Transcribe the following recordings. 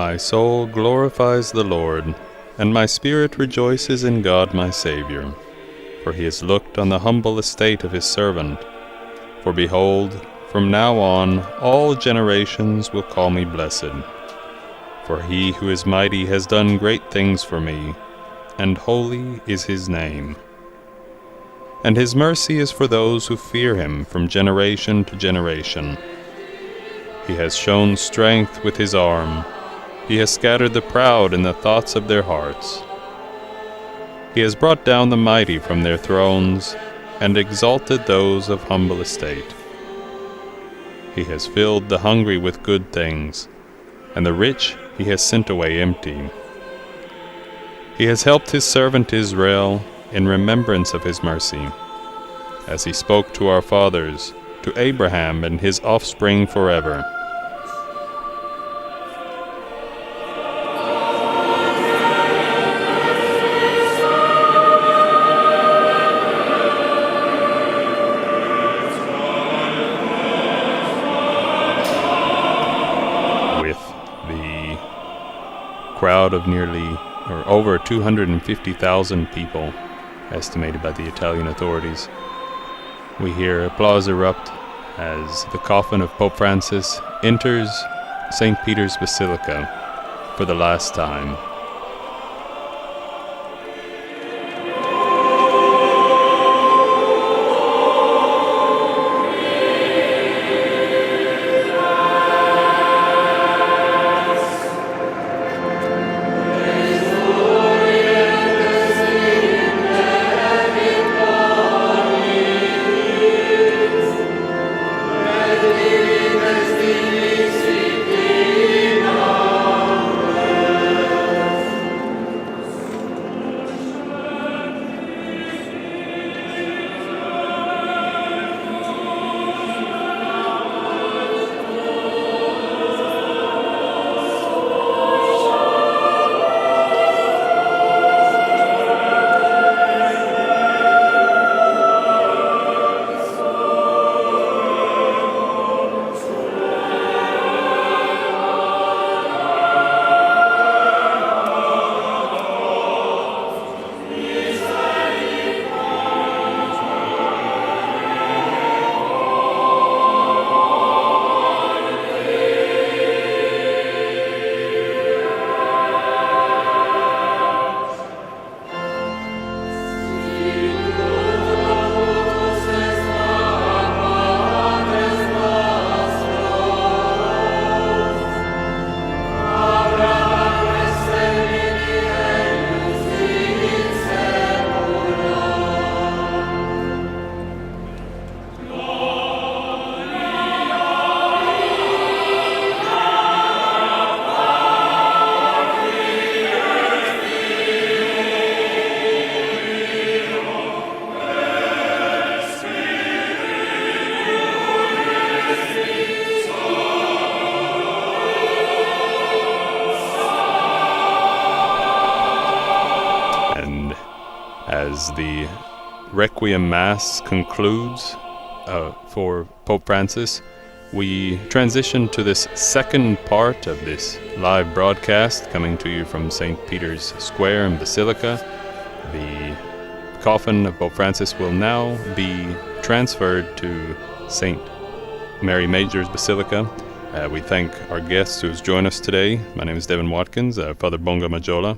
My soul glorifies the Lord, and my spirit rejoices in God my Saviour. For he has looked on the humble estate of his servant. For behold, from now on all generations will call me blessed. For he who is mighty has done great things for me, and holy is his name. And his mercy is for those who fear him from generation to generation. He has shown strength with his arm. He has scattered the proud in the thoughts of their hearts. He has brought down the mighty from their thrones, and exalted those of humble estate. He has filled the hungry with good things, and the rich he has sent away empty. He has helped his servant Israel in remembrance of his mercy, as he spoke to our fathers, to Abraham and his offspring forever. Crowd of over 250,000 people, estimated by the Italian authorities. We hear applause erupt as the coffin of Pope Francis enters St. Peter's Basilica for the last time. As the Requiem Mass concludes for Pope Francis, we transition to this second part of this live broadcast coming to you from St. Peter's Square in Basilica. The coffin of Pope Francis will now be transferred to St. Mary Major's Basilica. We thank our guest who's joined us today. My name is Devin Watkins, Father Bonga Majola.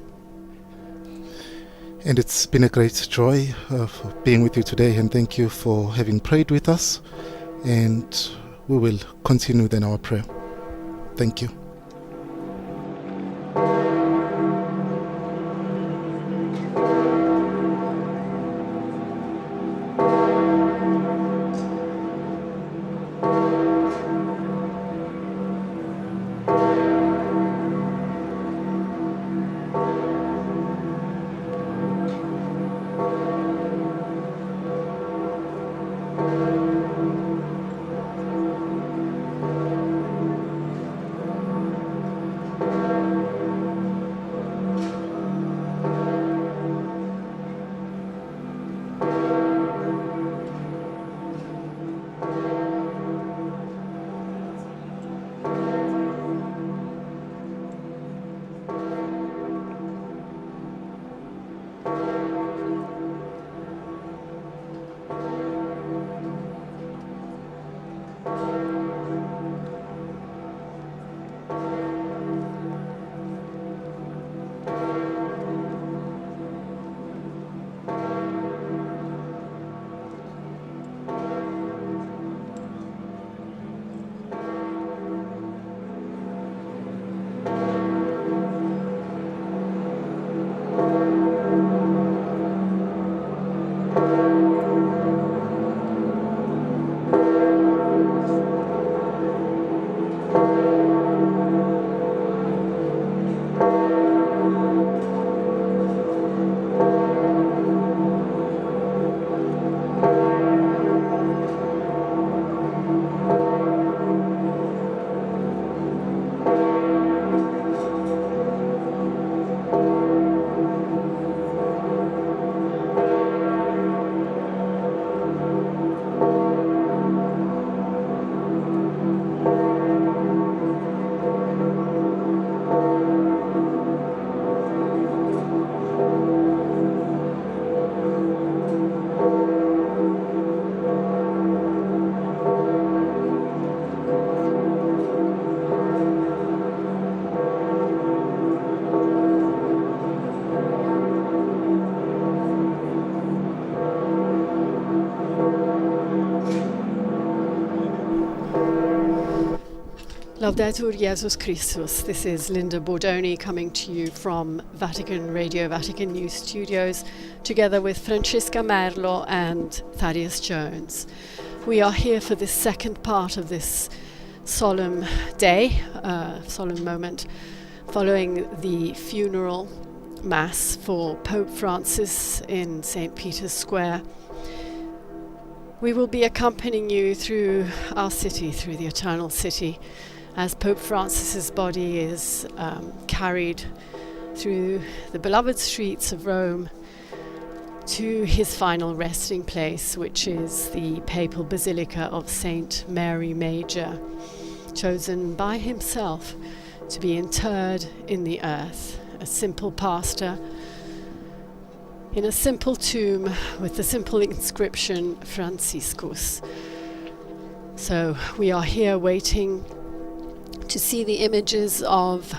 And it's been a great joy of being with you today, and thank you for having prayed with us. And we will continue then our prayer. Thank you. Laudetur Jesus Christus. This is Linda Bordoni coming to you from Vatican Radio, Vatican News Studios, together with Francesca Merlo and Thaddeus Jones. We are here for this second part of this solemn day, solemn moment, following the funeral Mass for Pope Francis in St. Peter's Square. We will be accompanying you through our city, through the Eternal City, as Pope Francis's body is carried through the beloved streets of Rome to his final resting place, which is the papal basilica of Saint Mary Major, chosen by himself to be interred in the earth. A simple pastor in a simple tomb with the simple inscription Franciscus. So we are here waiting to see the images of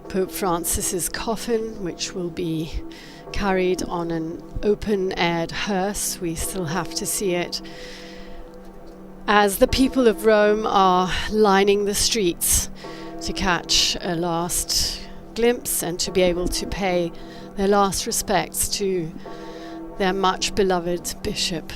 Pope Francis's coffin, which will be carried on an open-aired hearse. We still have to see it as the people of Rome are lining the streets to catch a last glimpse and to be able to pay their last respects to their much beloved bishop.